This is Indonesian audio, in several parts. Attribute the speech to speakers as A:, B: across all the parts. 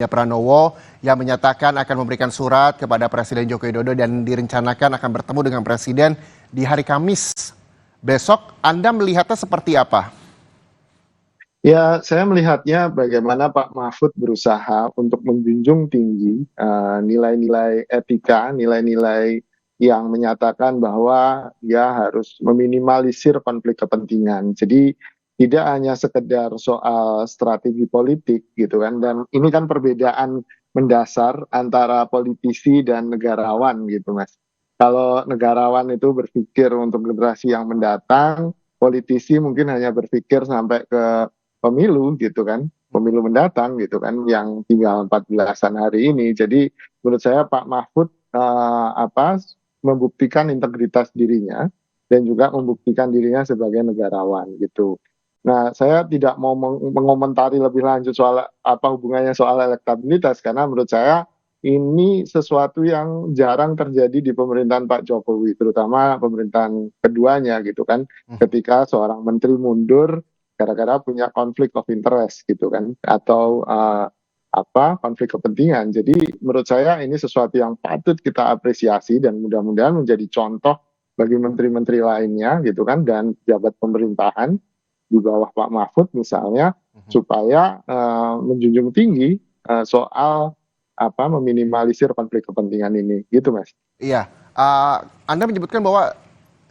A: Pranowo yang menyatakan akan memberikan surat kepada Presiden Joko Widodo dan direncanakan akan bertemu dengan Presiden di hari Kamis besok. Anda melihatnya seperti apa?
B: Ya, saya melihatnya bagaimana Pak Mahfud berusaha untuk menjunjung tinggi nilai-nilai etika, nilai-nilai yang menyatakan bahwa dia harus meminimalisir konflik kepentingan. Jadi tidak hanya sekedar soal strategi politik gitu kan, dan ini kan perbedaan mendasar antara politisi dan negarawan gitu Mas. Kalau negarawan itu berpikir untuk generasi yang mendatang, politisi mungkin hanya berpikir sampai ke pemilu gitu kan, pemilu mendatang gitu kan, yang tinggal 14-an hari ini. Jadi menurut saya Pak Mahfud membuktikan integritas dirinya dan juga membuktikan dirinya sebagai negarawan gitu. Nah, saya tidak mau mengomentari lebih lanjut soal apa hubungannya soal elektabilitas karena menurut saya ini sesuatu yang jarang terjadi di pemerintahan Pak Jokowi, terutama pemerintahan keduanya gitu kan, ketika seorang menteri mundur gara-gara punya konflik of interest gitu kan, atau konflik kepentingan. Jadi menurut saya ini sesuatu yang patut kita apresiasi dan mudah-mudahan menjadi contoh bagi menteri-menteri lainnya gitu kan, dan pejabat pemerintahan di bawah Pak Mahfud misalnya, supaya menjunjung tinggi soal meminimalisir konflik kepentingan ini gitu Mas.
A: Iya, Anda menyebutkan bahwa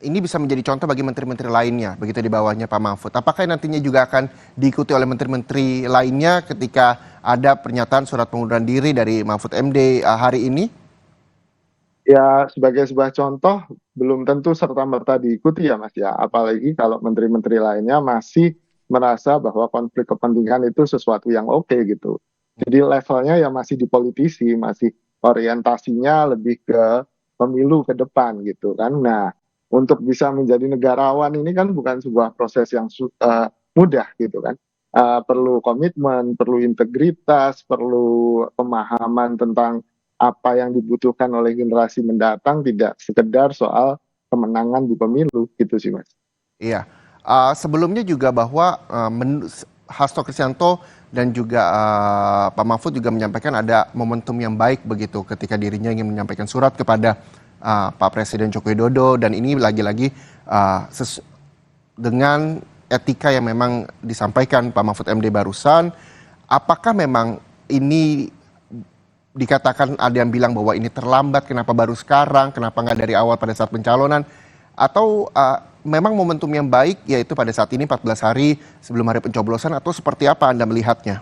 A: ini bisa menjadi contoh bagi menteri-menteri lainnya, begitu di bawahnya Pak Mahfud. Apakah nantinya juga akan diikuti oleh menteri-menteri lainnya ketika ada pernyataan surat pengunduran diri dari Mahfud MD hari ini?
B: Ya, sebagai sebuah contoh, belum tentu serta-merta diikuti ya Mas ya. Apalagi kalau menteri-menteri lainnya masih merasa bahwa konflik kepentingan itu sesuatu yang oke gitu. Jadi levelnya ya masih di politisi, masih orientasinya lebih ke pemilu ke depan gitu kan. Nah, untuk bisa menjadi negarawan ini kan bukan sebuah proses yang mudah gitu kan. Perlu komitmen, perlu integritas, perlu pemahaman tentang apa yang dibutuhkan oleh generasi mendatang, tidak sekedar soal kemenangan di pemilu gitu sih Mas.
A: Iya, sebelumnya juga bahwa Hasto Kristianto dan juga Pak Mahfud juga menyampaikan ada momentum yang baik begitu ketika dirinya ingin menyampaikan surat kepada Pak Presiden Joko Widodo, dan ini lagi-lagi dengan etika yang memang disampaikan Pak Mahfud MD barusan. Apakah memang ini dikatakan ada yang bilang bahwa ini terlambat, kenapa baru sekarang, kenapa nggak dari awal pada saat pencalonan, atau memang momentum yang baik yaitu pada saat ini 14 hari sebelum hari pencoblosan, atau seperti apa Anda melihatnya?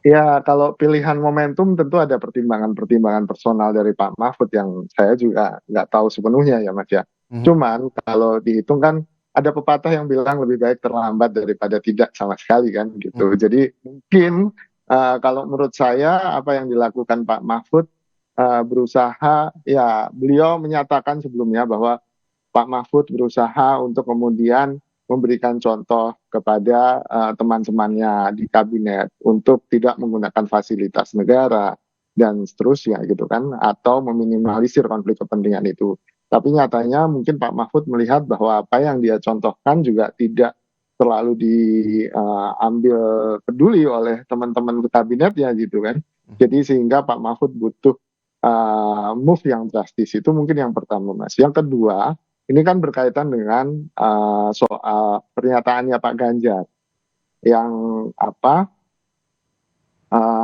B: Ya, kalau pilihan momentum tentu ada pertimbangan-pertimbangan personal dari Pak Mahfud yang saya juga nggak tahu sepenuhnya ya Mas ya. Cuman kalau dihitung kan ada pepatah yang bilang lebih baik terlambat daripada tidak sama sekali kan gitu. Jadi mungkin kalau menurut saya apa yang dilakukan Pak Mahfud berusaha, ya beliau menyatakan sebelumnya bahwa Pak Mahfud berusaha untuk kemudian memberikan contoh kepada teman-temannya di kabinet untuk tidak menggunakan fasilitas negara dan seterusnya gitu kan, atau meminimalisir konflik kepentingan itu. Tapi nyatanya mungkin Pak Mahfud melihat bahwa apa yang dia contohkan juga tidak terlalu diambil peduli oleh teman-teman di kabinetnya gitu kan. Jadi sehingga Pak Mahfud butuh move yang drastis. Itu mungkin yang pertama Mas. Yang kedua, ini kan berkaitan dengan soal pernyataannya Pak Ganjar yang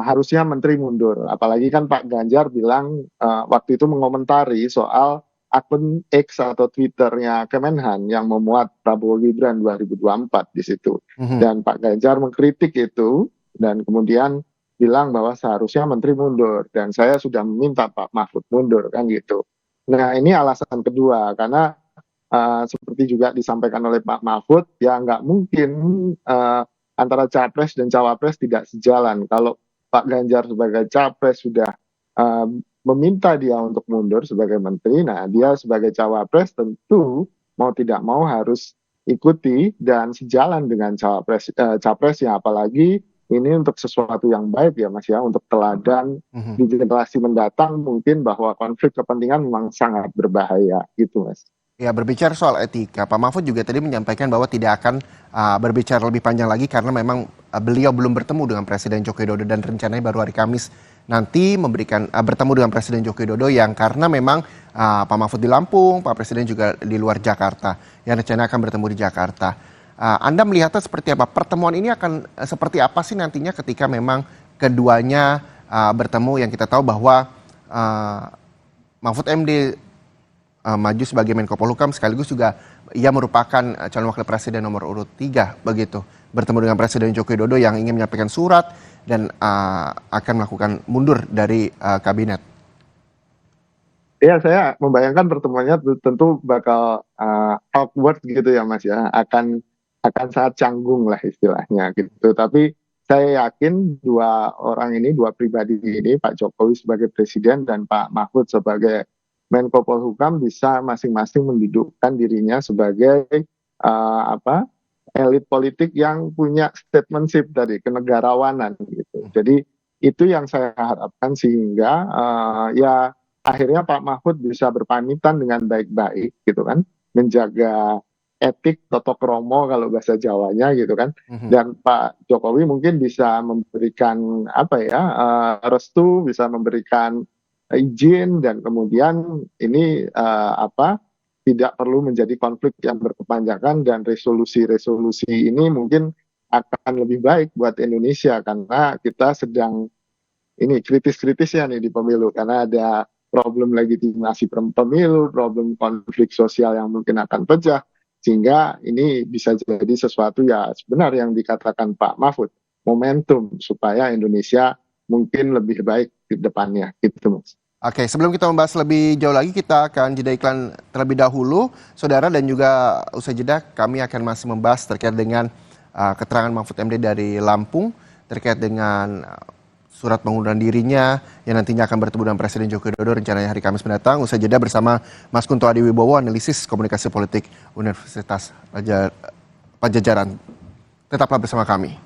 B: harusnya menteri mundur. Apalagi kan Pak Ganjar bilang waktu itu mengomentari soal akun X atau Twitternya Kemenhan yang memuat Prabowo Gibran 2024 di situ. Dan Pak Ganjar mengkritik itu dan kemudian bilang bahwa seharusnya menteri mundur dan saya sudah meminta Pak Mahfud mundur kan gitu. Nah, ini alasan kedua karena seperti juga disampaikan oleh Pak Mahfud, ya nggak mungkin antara capres dan cawapres tidak sejalan. Kalau Pak Ganjar sebagai capres sudah uh, meminta dia untuk mundur sebagai menteri, nah dia sebagai cawapres tentu mau tidak mau harus ikuti dan sejalan dengan capresnya, apalagi ini untuk sesuatu yang baik ya Mas ya, untuk teladan di generasi mendatang mungkin bahwa konflik kepentingan memang sangat berbahaya gitu Mas.
A: Ya, berbicara soal etika, Pak Mahfud juga tadi menyampaikan bahwa tidak akan berbicara lebih panjang lagi karena memang beliau belum bertemu dengan Presiden Joko Widodo dan rencananya baru hari Kamis nanti bertemu dengan Presiden Joko Widodo yang karena memang Pak Mahfud di Lampung, Pak Presiden juga di luar Jakarta, yang rencananya akan bertemu di Jakarta. Anda melihatnya seperti apa? Pertemuan ini akan seperti apa sih nantinya ketika memang keduanya bertemu yang kita tahu bahwa Mahfud MD maju sebagai Menko Polhukam sekaligus juga ia merupakan calon wakil presiden nomor urut 3 begitu. Bertemu dengan Presiden Joko Widodo yang ingin menyampaikan surat dan akan melakukan mundur dari kabinet.
B: Ya, saya membayangkan pertemuannya tentu bakal awkward gitu ya Mas ya, akan sangat canggung lah istilahnya gitu. Tapi saya yakin dua orang ini, dua pribadi ini, Pak Jokowi sebagai presiden dan Pak Mahfud sebagai Menko Polhukam bisa masing-masing mendudukkan dirinya sebagai elit politik yang punya statementship tadi, kenegarawanan gitu. Jadi itu yang saya harapkan sehingga ya akhirnya Pak Mahfud bisa berpamitan dengan baik-baik gitu kan, menjaga etik toto kromo kalau bahasa Jawanya gitu kan, dan Pak Jokowi mungkin bisa memberikan restu, bisa memberikan izin, dan kemudian ini tidak perlu menjadi konflik yang berkepanjangan, dan resolusi-resolusi ini mungkin akan lebih baik buat Indonesia karena kita sedang ini kritis-kritisnya nih di pemilu karena ada problem legitimasi pemilu, problem konflik sosial yang mungkin akan pecah, sehingga ini bisa jadi sesuatu ya sebenar yang dikatakan Pak Mahfud, momentum supaya Indonesia mungkin lebih baik di depannya gitu Mas.
A: Oke, sebelum kita membahas lebih jauh lagi, kita akan jeda iklan terlebih dahulu, saudara, dan juga usai jeda kami akan masih membahas terkait dengan keterangan Mahfud MD dari Lampung terkait dengan surat pengunduran dirinya yang nantinya akan bertemu dengan Presiden Joko Widodo rencananya hari Kamis mendatang. Usai jeda bersama Mas Kunto Adiwibowo, analisis komunikasi politik Universitas Pajajaran. Tetaplah bersama kami.